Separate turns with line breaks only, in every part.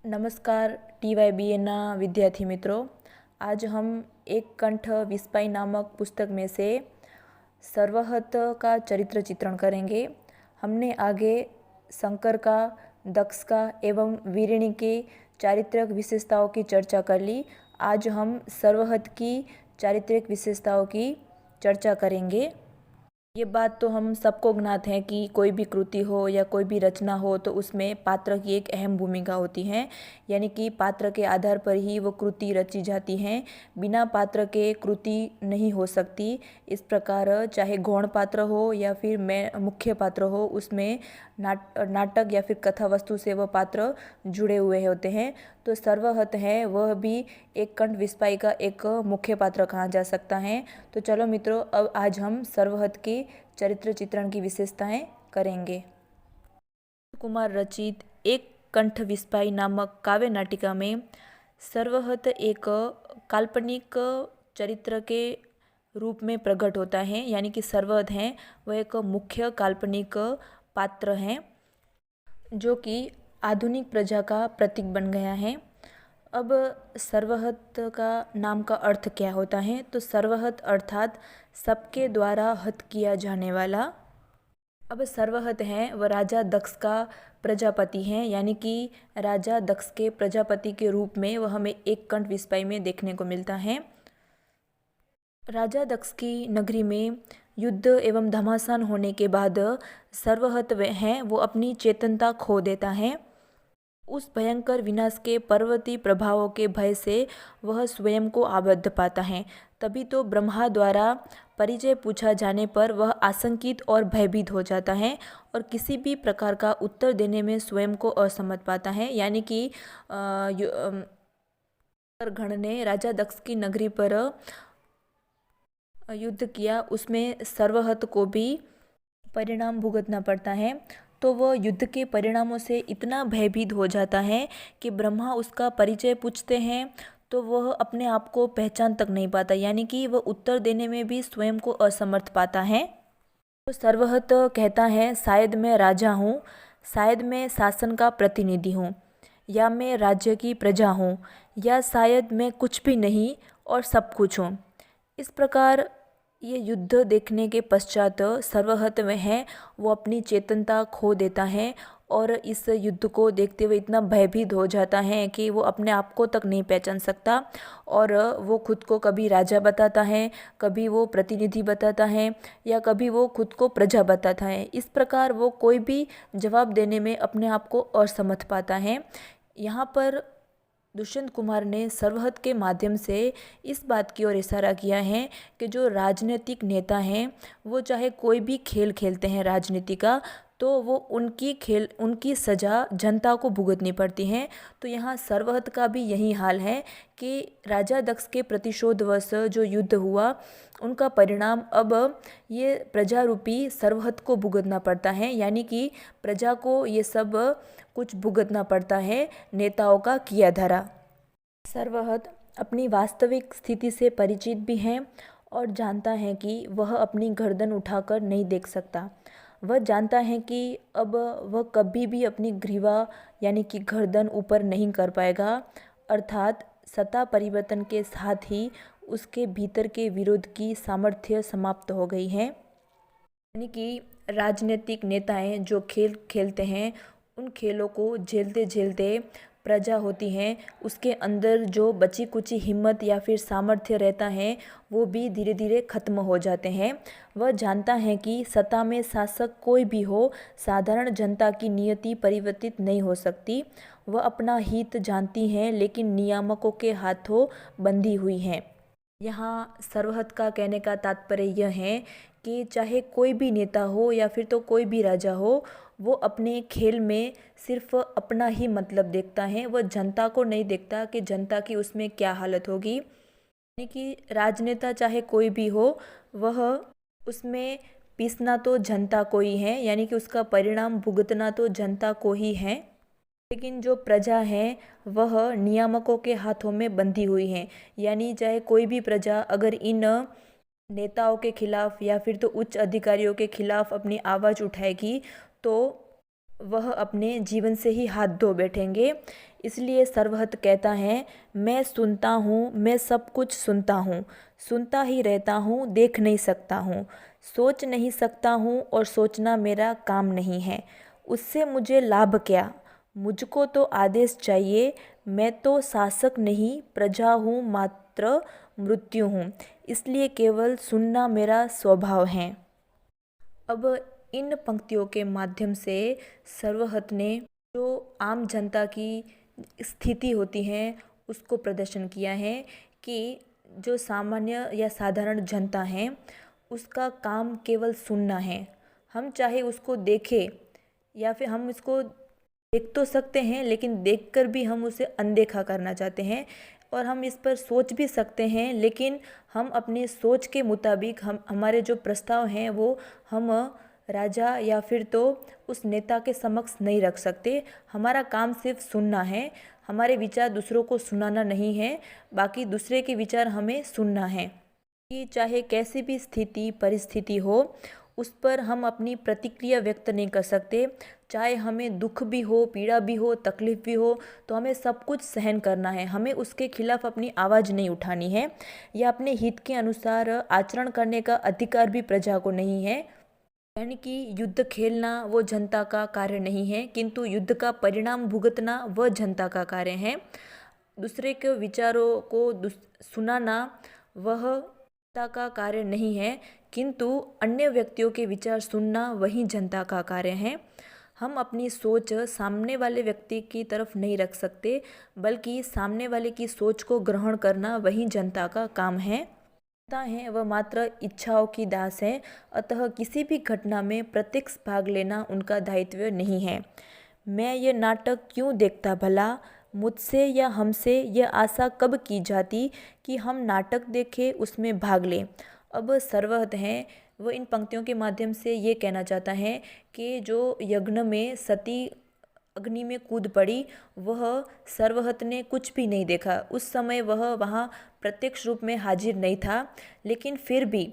नमस्कार TYBA विद्यार्थी मित्रों। आज हम एक कंठ विस्पाई नामक पुस्तक में से सर्वहत का चरित्र चित्रण करेंगे। हमने आगे शंकर का, दक्ष का एवं वीरिणी के चारित्रिक विशेषताओं की चर्चा कर ली। आज हम सर्वहत की चारित्रिक विशेषताओं की चर्चा करेंगे। ये बात तो हम सबको ज्ञात है कि कोई भी कृति हो या कोई भी रचना हो तो उसमें पात्र की एक अहम भूमिका होती है, यानी कि पात्र के आधार पर ही वो कृति रची जाती हैं। बिना पात्र के कृति नहीं हो सकती। इस प्रकार चाहे गौण पात्र हो या फिर मुख्य पात्र हो, उसमें नाटक या फिर कथा वस्तु से वह पात्र जुड़े हुए होते हैं। तो सर्वहत है वह भी एक कंठ विस्पाई का एक मुख्य पात्र कहा जा सकता है। तो चलो मित्रों, अब आज हम सर्वहत के चरित्र चित्रण की विशेषताएं करेंगे। कुमार रचित एक कंठ विस्पाई नामक काव्य नाटिका में सर्वहत एक काल्पनिक चरित्र के रूप में प्रकट होता है, यानी कि सर्वहत है वह एक मुख्य काल्पनिक पात्र हैं जो कि आधुनिक प्रजा का प्रतीक बन गया है। अब सर्वहत का नाम का अर्थ क्या होता है? तो सर्वहत अर्थात सबके द्वारा हत किया जाने वाला। अब सर्वहत है वह राजा दक्ष का प्रजापति हैं, यानी कि राजा दक्ष के प्रजापति के रूप में वह हमें एक कंठ विस्पाई में देखने को मिलता है। राजा दक्ष की नगरी में युद्ध एवं घमासान होने के बाद सर्वहत है वो अपनी चेतनता खो देता है। उस भयंकर विनाश के पर्वतीय प्रभावों के भय से वह स्वयं को आबद्ध पाता है। तभी तो ब्रह्मा द्वारा परिचय पूछा जाने पर वह आशंकित और भयभीत हो जाता है और किसी भी प्रकार का उत्तर देने में स्वयं को असमर्थ पाता है। यानी कि गण ने राजा दक्ष की नगरी पर युद्ध किया, उसमें सर्वहत को भी परिणाम भुगतना पड़ता है। तो वह युद्ध के परिणामों से इतना भयभीत हो जाता है कि ब्रह्मा उसका परिचय पूछते हैं तो वह अपने आप को पहचान तक नहीं पाता, यानी कि वह उत्तर देने में भी स्वयं को असमर्थ पाता है। तो सर्वहत कहता है, शायद मैं राजा हूँ, शायद मैं शासन का प्रतिनिधि हूँ, या मैं राज्य की प्रजा हूँ, या शायद मैं कुछ भी नहीं और सब कुछ हूँ। इस प्रकार ये युद्ध देखने के पश्चात सर्वहत में है वो अपनी चेतनता खो देता है और इस युद्ध को देखते हुए इतना भयभीत हो जाता है कि वो अपने आप को तक नहीं पहचान सकता और वो खुद को कभी राजा बताता है, कभी वो प्रतिनिधि बताता है, या कभी वो खुद को प्रजा बताता है। इस प्रकार वो कोई भी जवाब देने में अपने आप को असमर्थ पाता है। यहाँ पर दुष्यंत कुमार ने सर्वहत के माध्यम से इस बात की ओर इशारा किया है कि जो राजनीतिक नेता हैं वो चाहे कोई भी खेल खेलते हैं राजनीति का, तो वो उनकी सज़ा जनता को भुगतनी पड़ती है। तो यहाँ सर्वहत का भी यही हाल है कि राजा दक्ष के प्रतिशोधवश जो युद्ध हुआ उनका परिणाम अब ये प्रजा रूपी सर्वहत को भुगतना पड़ता है, यानी कि प्रजा को ये सब कुछ भुगतना पड़ता है नेताओं का किया धरा। सर्वहत अपनी वास्तविक स्थिति से परिचित भी है और जानता है कि वह अपनी गर्दन उठाकर नहीं देख सकता। वह जानता है कि अब वह कभी भी अपनी ग्रीवा यानी कि गर्दन ऊपर नहीं कर पाएगा, अर्थात सत्ता परिवर्तन के साथ ही उसके भीतर के विरोध की सामर्थ्य समाप्त हो गई है। यानी कि राजनीतिक नेताएं जो खेल खेलते हैं उन खेलों को झेलते झेलते प्रजा होती है उसके अंदर जो बची कुची हिम्मत या फिर सामर्थ्य रहता है वो भी धीरे धीरे खत्म हो जाते हैं। वह जानता है कि सत्ता में शासक कोई भी हो, साधारण जनता की नियति परिवर्तित नहीं हो सकती। वह अपना हित जानती हैं लेकिन नियामकों के हाथों बंधी हुई हैं। यहाँ सर्वहत का कहने का तात्पर्य यह है कि चाहे कोई भी नेता हो या फिर तो कोई भी राजा हो, वो अपने खेल में सिर्फ अपना ही मतलब देखता है। वह जनता को नहीं देखता कि जनता की उसमें क्या हालत होगी। यानी कि राजनेता चाहे कोई भी हो, वह उसमें पीसना तो जनता को ही है, यानी कि उसका परिणाम भुगतना तो जनता को ही है। लेकिन जो प्रजा है वह नियामकों के हाथों में बंधी हुई है। यानी चाहे कोई भी प्रजा अगर इन नेताओं के खिलाफ या फिर तो उच्च अधिकारियों के खिलाफ अपनी आवाज़ उठाएगी तो वह अपने जीवन से ही हाथ धो बैठेंगे। इसलिए सर्वहत कहता है, मैं सुनता हूँ, मैं सब कुछ सुनता हूँ, सुनता ही रहता हूँ, देख नहीं सकता हूँ, सोच नहीं सकता हूँ और सोचना मेरा काम नहीं है। उससे मुझे लाभ क्या? मुझको तो आदेश चाहिए। मैं तो शासक नहीं, प्रजा हूँ, मात्र मृत्यु हूँ। इसलिए केवल सुनना मेरा स्वभाव है। अब इन पंक्तियों के माध्यम से सर्वहत ने जो आम जनता की स्थिति होती है उसको प्रदर्शन किया है कि जो सामान्य या साधारण जनता है उसका काम केवल सुनना है। हम चाहे उसको देखें या फिर हम इसको देख तो सकते हैं, लेकिन देखकर भी हम उसे अनदेखा करना चाहते हैं, और हम इस पर सोच भी सकते हैं, लेकिन हम अपने सोच के मुताबिक हम हमारे जो प्रस्ताव हैं वो हम राजा या फिर तो उस नेता के समक्ष नहीं रख सकते। हमारा काम सिर्फ सुनना है, हमारे विचार दूसरों को सुनाना नहीं है, बाकी दूसरे के विचार हमें सुनना है। कि चाहे कैसी भी स्थिति परिस्थिति हो उस पर हम अपनी प्रतिक्रिया व्यक्त नहीं कर सकते। चाहे हमें दुख भी हो, पीड़ा भी हो, तकलीफ भी हो, तो हमें सब कुछ सहन करना है। हमें उसके खिलाफ अपनी आवाज़ नहीं उठानी है या अपने हित के अनुसार आचरण करने का अधिकार भी प्रजा को नहीं है। यानी कि युद्ध खेलना वो जनता का कार्य नहीं है, किंतु युद्ध का परिणाम भुगतना वह जनता का कार्य है। दूसरे के विचारों को सुनाना वह जनता का कार्य नहीं है, किंतु अन्य व्यक्तियों के विचार सुनना वही जनता का कार्य है। हम अपनी सोच सामने वाले व्यक्ति की तरफ नहीं रख सकते, बल्कि सामने वाले की सोच को ग्रहण करना वही जनता का काम है। जनता है वह मात्र इच्छाओं की दास है, अतः किसी भी घटना में प्रत्यक्ष भाग लेना उनका दायित्व नहीं है। मैं ये नाटक क्यों देखता भला? मुझसे या हमसे यह आशा कब की जाती कि हम नाटक देखें, उसमें भाग लें। अब सर्वहत है वो इन पंक्तियों के माध्यम से ये कहना चाहता है कि जो यज्ञ में सती अग्नि में कूद पड़ी वह सर्वहत ने कुछ भी नहीं देखा। उस समय वह वहाँ प्रत्यक्ष रूप में हाजिर नहीं था, लेकिन फिर भी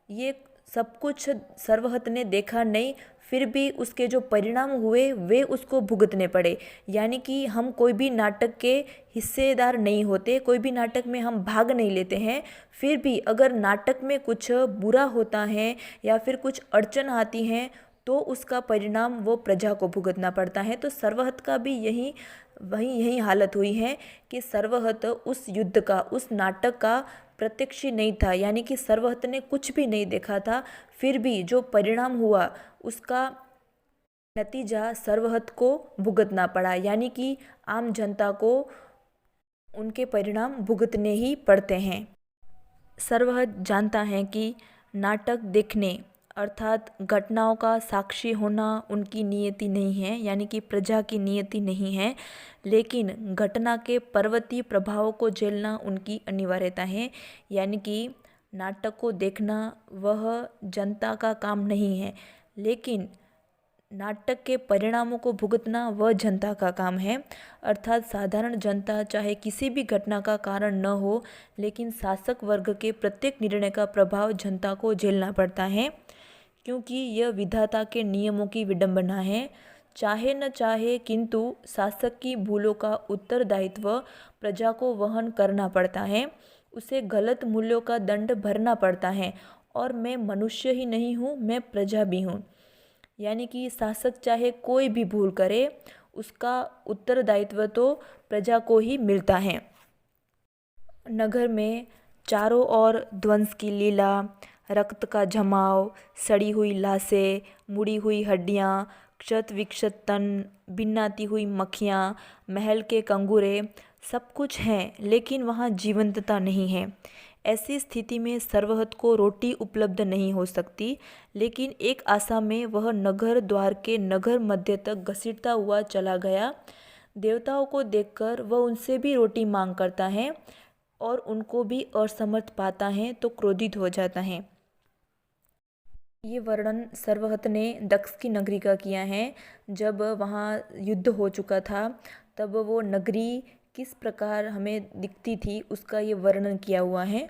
ये सब कुछ सर्वहत ने देखा नहीं, फिर भी उसके जो परिणाम हुए वे उसको भुगतने पड़े। यानी कि हम कोई भी नाटक के हिस्सेदार नहीं होते, कोई भी नाटक में हम भाग नहीं लेते हैं, फिर भी अगर नाटक में कुछ बुरा होता है या फिर कुछ अड़चन आती हैं तो उसका परिणाम वो प्रजा को भुगतना पड़ता है। तो सर्वहत का भी यही हालत हुई है कि सर्वहत उस युद्ध का, उस नाटक का प्रत्यक्षी नहीं था, यानी कि सर्वहत ने कुछ भी नहीं देखा था, फिर भी जो परिणाम हुआ उसका नतीजा सर्वहत को भुगतना पड़ा। यानी कि आम जनता को उनके परिणाम भुगतने ही पड़ते हैं। सर्वहत जानता है कि नाटक देखने अर्थात घटनाओं का साक्षी होना उनकी नियति नहीं है, यानी कि प्रजा की नियति नहीं है, लेकिन घटना के पर्वतीय प्रभावों को झेलना उनकी अनिवार्यता है। यानी कि नाटक को देखना वह जनता का काम नहीं है, लेकिन नाटक के परिणामों को भुगतना वह जनता का काम है। अर्थात साधारण जनता चाहे किसी भी घटना का कारण न हो, लेकिन शासक वर्ग के प्रत्येक निर्णय का प्रभाव जनता को झेलना पड़ता है, क्योंकि यह विधाता के नियमों की विडंबना है। चाहे न चाहे किंतु शासक की भूलों का उत्तरदायित्व प्रजा को वहन करना पड़ता है, उसे गलत मूल्यों का दंड भरना पड़ता है। और मैं मनुष्य ही नहीं हूँ, मैं प्रजा भी हूँ। यानी कि शासक चाहे कोई भी भूल करे उसका उत्तरदायित्व तो प्रजा को ही मिलता है। नगर में चारों ओर ध्वंस की लीला, रक्त का जमाव, सड़ी हुई लाशें, मुड़ी हुई हड्डियाँ, क्षत विक्षत तन, भिन्नाती हुई मक्खियाँ, महल के कंगूरे, सब कुछ हैं, लेकिन वहाँ जीवंतता नहीं है। ऐसी स्थिति में सर्वहत को रोटी उपलब्ध नहीं हो सकती, लेकिन एक आशा में वह नगर द्वार के नगर मध्य तक घसीटता हुआ चला गया। देवताओं को देखकर वह उनसे भी रोटी मांग करता है और उनको भी असमर्थ पाता है तो क्रोधित हो जाता है। ये वर्णन सर्वहत ने दक्ष की नगरी का किया है। जब वहाँ युद्ध हो चुका था तब वो नगरी किस प्रकार हमें दिखती थी उसका ये वर्णन किया हुआ है।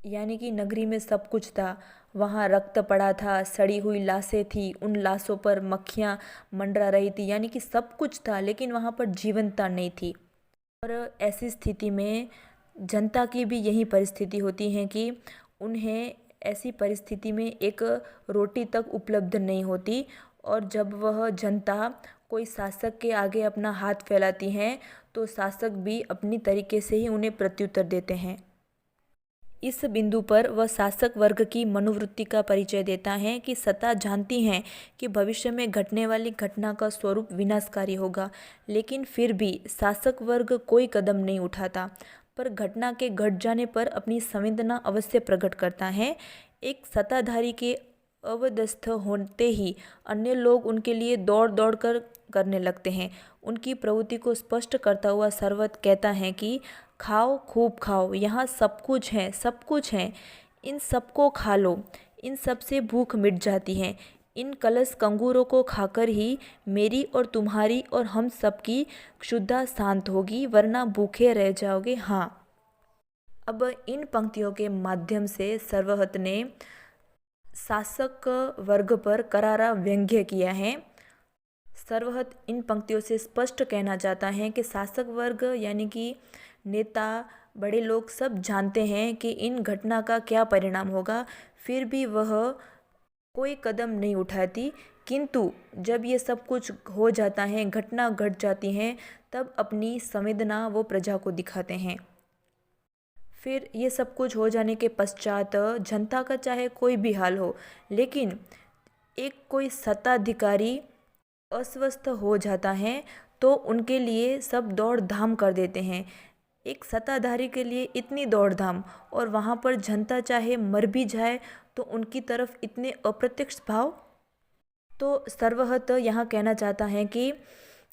यानी कि नगरी में सब कुछ था। वहाँ रक्त पड़ा था, सड़ी हुई लाशें थी, उन लाशों पर मक्खियाँ मंडरा रही थी, यानी कि सब कुछ था लेकिन वहाँ पर जीवंतता नहीं थी। और ऐसी स्थिति में जनता की भी यही परिस्थिति होती है कि उन्हें ऐसी परिस्थिति में एक रोटी तक उपलब्ध नहीं होती, और जब वह जनता कोई शासक के आगे अपना हाथ फैलाती है तो शासक भी अपनी तरीके से ही उन्हें प्रत्युत्तर देते हैं। इस बिंदु पर वह शासक वर्ग की मनोवृत्ति का परिचय देता है कि सत्ता जानती है कि भविष्य में घटने वाली घटना का स्वरूप विनाशकारी होगा, लेकिन फिर भी शासक वर्ग कोई कदम नहीं उठाता, पर घटना के घट जाने पर अपनी संवेदना अवश्य प्रकट करता है। एक सत्ताधारी के अवदस्थ होते ही अन्य लोग उनके लिए दौड़ दौड़ कर करने लगते हैं। उनकी प्रवृत्ति को स्पष्ट करता हुआ सर्वत कहता है कि खाओ, खूब खाओ, यहाँ सब कुछ है, सब कुछ है, इन सबको खा लो, इन सब से भूख मिट जाती है। इन कलश कंगूरों को खाकर ही मेरी और तुम्हारी और हम सबकी क्षुधा शांत होगी, वरना भूखे रह जाओगे। हाँ, अब इन पंक्तियों के माध्यम से सर्वहत ने शासक वर्ग पर करारा व्यंग्य किया है। सर्वहत इन पंक्तियों से स्पष्ट कहना चाहता है कि शासक वर्ग यानी कि नेता, बड़े लोग सब जानते हैं कि इन घटना का क्या परिणाम होगा, फिर भी वह कोई कदम नहीं उठाती, किंतु जब ये सब कुछ हो जाता है, घटना घट जाती है, तब अपनी संवेदना वो प्रजा को दिखाते हैं। फिर ये सब कुछ हो जाने के पश्चात जनता का चाहे कोई भी हाल हो, लेकिन एक कोई सत्ताधिकारी अस्वस्थ हो जाता है तो उनके लिए सब दौड़ धाम कर देते हैं। एक सत्ताधारी के लिए इतनी दौड़ धाम, और वहाँ पर जनता चाहे मर भी जाए तो उनकी तरफ इतने अप्रत्यक्ष भाव। तो सर्वहत यहाँ कहना चाहता है कि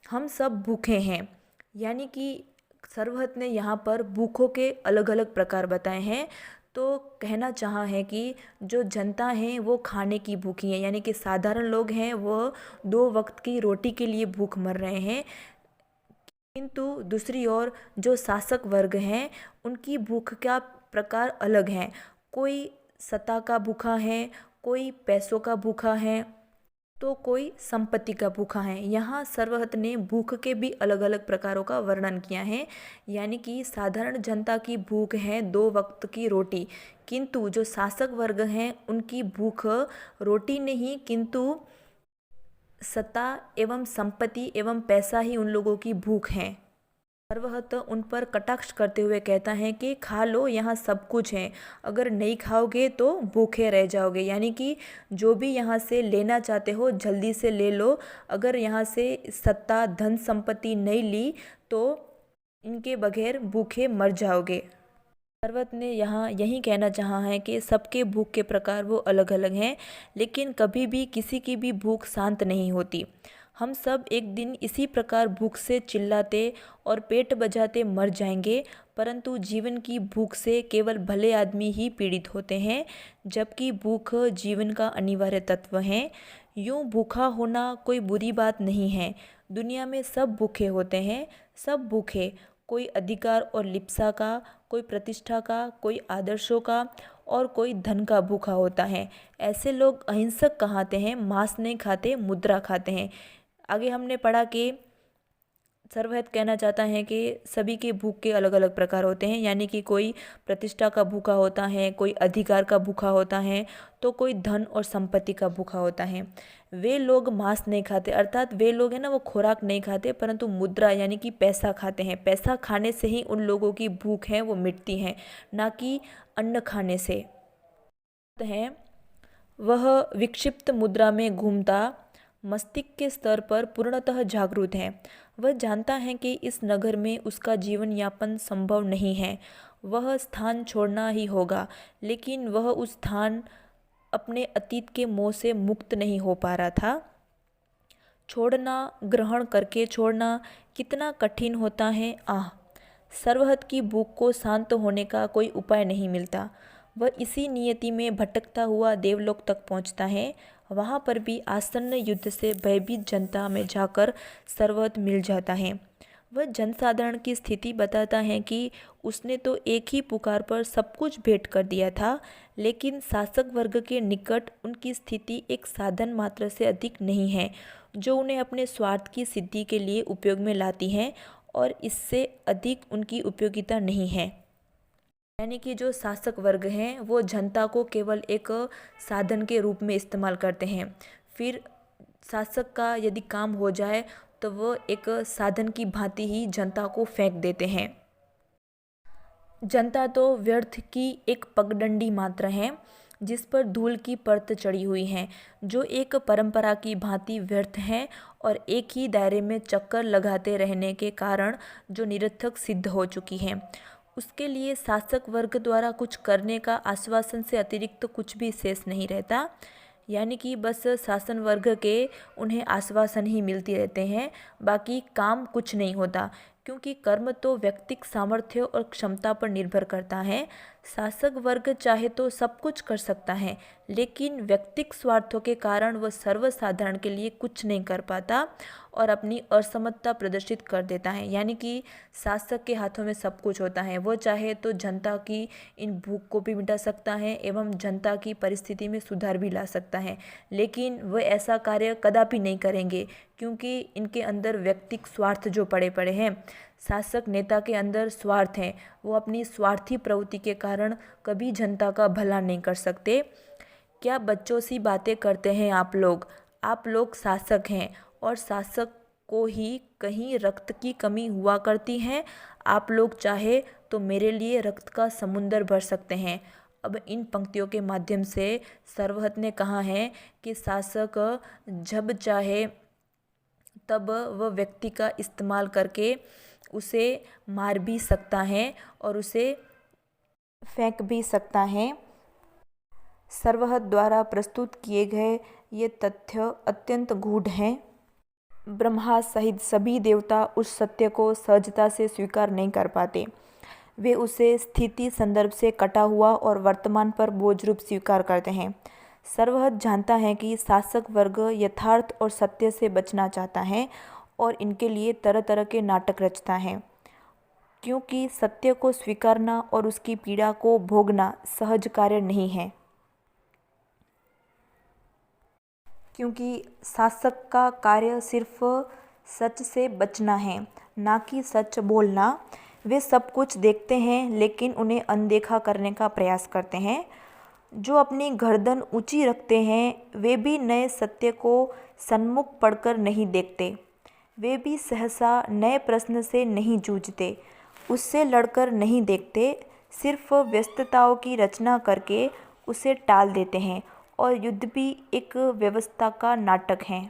हम सब भूखे हैं, यानी कि सर्वहत ने यहाँ पर भूखों के अलग अलग प्रकार बताए हैं। तो कहना चाहा है कि जो जनता है वो खाने की भूखी है, यानी कि साधारण लोग हैं वो 2 वक्त की रोटी के लिए भूख मर रहे हैं, किंतु दूसरी ओर जो शासक वर्ग हैं उनकी भूख का प्रकार अलग है। कोई सत्ता का भूखा है, कोई पैसों का भूखा है, तो कोई संपत्ति का भूखा है। यहाँ सर्वहत ने भूख के भी अलग अलग प्रकारों का वर्णन किया है, यानी कि साधारण जनता की भूख है 2 वक्त की रोटी, किंतु जो शासक वर्ग हैं उनकी भूख रोटी नहीं किंतु सत्ता एवं संपत्ति एवं पैसा ही उन लोगों की भूख है। सर्वहत उन पर कटाक्ष करते हुए कहता है कि खा लो, यहाँ सब कुछ है, अगर नहीं खाओगे तो भूखे रह जाओगे, यानी कि जो भी यहाँ से लेना चाहते हो जल्दी से ले लो, अगर यहाँ से सत्ता धन संपत्ति नहीं ली तो इनके बगैर भूखे मर जाओगे। सर्वत ने यहाँ यही कहना चाहा है कि सबके भूख के प्रकार वो अलग अलग हैं, लेकिन कभी भी किसी की भी भूख शांत नहीं होती। हम सब एक दिन इसी प्रकार भूख से चिल्लाते और पेट बजाते मर जाएंगे, परंतु जीवन की भूख से केवल भले आदमी ही पीड़ित होते हैं, जबकि भूख जीवन का अनिवार्य तत्व है। यूँ भूखा होना कोई बुरी बात नहीं है। दुनिया में सब भूखे होते हैं, सब भूखे, कोई अधिकार और लिप्सा का, कोई प्रतिष्ठा का, कोई आदर्शों का, और कोई धन का भूखा होता है। ऐसे लोग अहिंसक कहलाते हैं, मांस नहीं खाते, मुद्रा खाते हैं। आगे हमने पढ़ा कि सर्वहत कहना चाहता है कि सभी के भूख के अलग अलग प्रकार होते हैं, यानी कि कोई प्रतिष्ठा का भूखा होता है, कोई अधिकार का भूखा होता है, तो कोई धन और संपत्ति का भूखा होता है। वे लोग मांस नहीं खाते, अर्थात वे लोग हैं ना वो खुराक नहीं खाते, परंतु मुद्रा यानी कि पैसा खाते हैं। पैसा खाने से ही उन लोगों की भूख है वो मिटती है, ना कि अन्न खाने से। है वह विक्षिप्त मुद्रा में घूमता मस्तिष्क के स्तर पर पूर्णतः जागरूक है। वह जानता है कि इस नगर में उसका जीवन यापन संभव नहीं है, वह स्थान छोड़ना ही होगा, लेकिन वह उस स्थान अपने अतीत के मोह से मुक्त नहीं हो पा रहा था। छोड़ना, ग्रहण करके छोड़ना कितना कठिन होता है। सर्वहत की भूख को शांत होने का कोई उपाय नहीं मिलता। वह इसी नियति में भटकता हुआ देवलोक तक पहुंचता है। वहाँ पर भी आसन्न युद्ध से भयभीत जनता में जाकर सर्वहत मिल जाता है। वह जनसाधारण की स्थिति बताता है कि उसने तो एक ही पुकार पर सब कुछ भेंट कर दिया था, लेकिन शासक वर्ग के निकट उनकी स्थिति एक साधन मात्र से अधिक नहीं है, जो उन्हें अपने स्वार्थ की सिद्धि के लिए उपयोग में लाती हैं, और इससे अधिक उनकी उपयोगिता नहीं है। यानी कि जो शासक वर्ग हैं वो जनता को केवल एक साधन के रूप में इस्तेमाल करते हैं। फिर शासक का यदि काम हो जाए तो वो एक साधन की भांति ही जनता को फेंक देते हैं। जनता तो व्यर्थ की एक पगडंडी मात्र है, जिस पर धूल की परत चढ़ी हुई है, जो एक परंपरा की भांति व्यर्थ है और एक ही दायरे में चक्कर लगाते रहने के कारण जो निरर्थक सिद्ध हो चुकी है। उसके लिए शासक वर्ग द्वारा कुछ करने का आश्वासन से अतिरिक्त तो कुछ भी शेष नहीं रहता। यानी कि बस शासन वर्ग के उन्हें आश्वासन ही मिलते रहते हैं, बाकी काम कुछ नहीं होता, क्योंकि कर्म तो व्यक्तिक सामर्थ्य और क्षमता पर निर्भर करता है। शासक वर्ग चाहे तो सब कुछ कर सकता है, लेकिन व्यक्तिक स्वार्थों के कारण वह सर्वसाधारण के लिए कुछ नहीं कर पाता और अपनी असमर्थता प्रदर्शित कर देता है। यानी कि शासक के हाथों में सब कुछ होता है, वो चाहे तो जनता की इन भूख को भी मिटा सकता है एवं जनता की परिस्थिति में सुधार भी ला सकता है, लेकिन वह ऐसा कार्य कदापि नहीं करेंगे, क्योंकि इनके अंदर व्यक्तिक स्वार्थ जो पड़े पड़े हैं। शासक नेता के अंदर स्वार्थ हैं, वो अपनी स्वार्थी प्रवृत्ति के कारण कभी जनता का भला नहीं कर सकते। क्या बच्चों सी बातें करते हैं आप लोग शासक हैं और शासक को ही कहीं रक्त की कमी हुआ करती है। आप लोग चाहे तो मेरे लिए रक्त का समुंदर भर सकते हैं। अब इन पंक्तियों के माध्यम से सरवहत ने कहा है कि शासक जब चाहे तब वह व्यक्ति का इस्तेमाल करके उसे मार भी सकता है और उसे फेंक भी सकता है। सरवहत द्वारा प्रस्तुत किए गए ये तथ्य अत्यंत गूढ़ हैं। ब्रह्मा सहित सभी देवता उस सत्य को सहजता से स्वीकार नहीं कर पाते। वे उसे स्थिति संदर्भ से कटा हुआ और वर्तमान पर बोझ रूप स्वीकार करते हैं। सर्वहत जानता है कि शासक वर्ग यथार्थ और सत्य से बचना चाहता है और इनके लिए तरह तरह के नाटक रचता है, क्योंकि सत्य को स्वीकारना और उसकी पीड़ा को भोगना सहज कार्य नहीं है। क्योंकि शासक का कार्य सिर्फ सच से बचना है, ना कि सच बोलना। वे सब कुछ देखते हैं लेकिन उन्हें अनदेखा करने का प्रयास करते हैं। जो अपनी गर्दन ऊंची रखते हैं वे भी नए सत्य को सन्मुख पढ़कर नहीं देखते। वे भी सहसा नए प्रश्न से नहीं जूझते, उससे लड़कर नहीं देखते, सिर्फ व्यस्तताओं की रचना करके उसे टाल देते हैं और युद्ध भी एक व्यवस्था का नाटक है।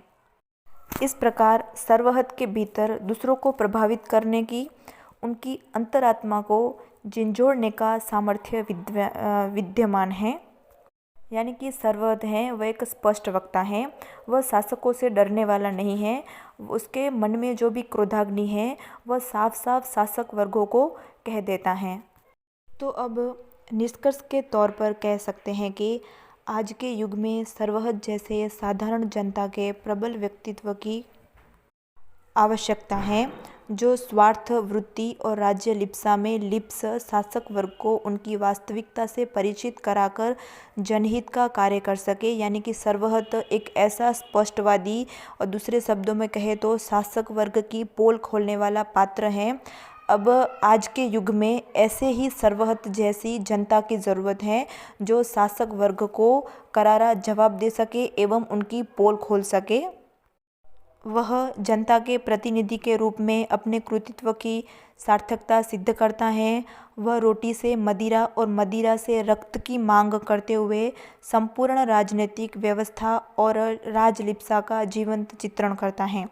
इस प्रकार सर्वहत के भीतर दूसरों को प्रभावित करने की, उनकी अंतरात्मा को झिंझोड़ने का सामर्थ्य विद्यमान है। यानी कि सर्वहत है वह एक स्पष्ट वक्ता है, वह शासकों से डरने वाला नहीं है। उसके मन में जो भी क्रोधाग्नि है वह साफ साफ शासक वर्गों को कह देता है। तो अब निष्कर्ष के तौर पर कह सकते हैं कि आज के युग में सर्वहत जैसे साधारण जनता के प्रबल व्यक्तित्व की आवश्यकता है, जो स्वार्थ वृत्ति और राज्य लिप्सा में लिप्स शासक वर्ग को उनकी वास्तविकता से परिचित कराकर जनहित का कार्य कर सके। यानी कि सर्वहत एक ऐसा स्पष्टवादी और दूसरे शब्दों में कहे तो शासक वर्ग की पोल खोलने वाला पात्र है। अब आज के युग में ऐसे ही सर्वहत जैसी जनता की ज़रूरत है, जो शासक वर्ग को करारा जवाब दे सके एवं उनकी पोल खोल सके। वह जनता के प्रतिनिधि के रूप में अपने कृतित्व की सार्थकता सिद्ध करता है। वह रोटी से मदिरा और मदिरा से रक्त की मांग करते हुए संपूर्ण राजनीतिक व्यवस्था और राजलिप्सा का जीवंत चित्रण करता है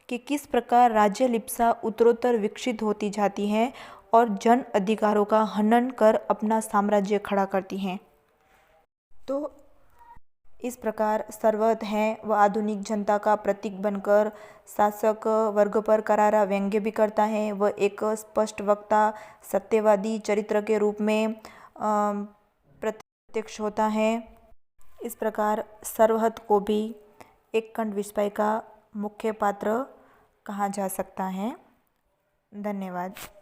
कि किस प्रकार राज्यलिप्सा उत्तरोत्तर विकसित होती जाती है और जन अधिकारों का हनन कर अपना साम्राज्य खड़ा करती हैं। तो इस प्रकार सर्वहत है वह आधुनिक जनता का प्रतीक बनकर शासक वर्ग पर करारा व्यंग्य भी करता है। वह एक स्पष्ट वक्ता सत्यवादी चरित्र के रूप में प्रत्यक्ष होता है। इस प्रकार सर्वहत को भी एक खंड विस्मय का मुख्य पात्र कहा जा सकता है। धन्यवाद।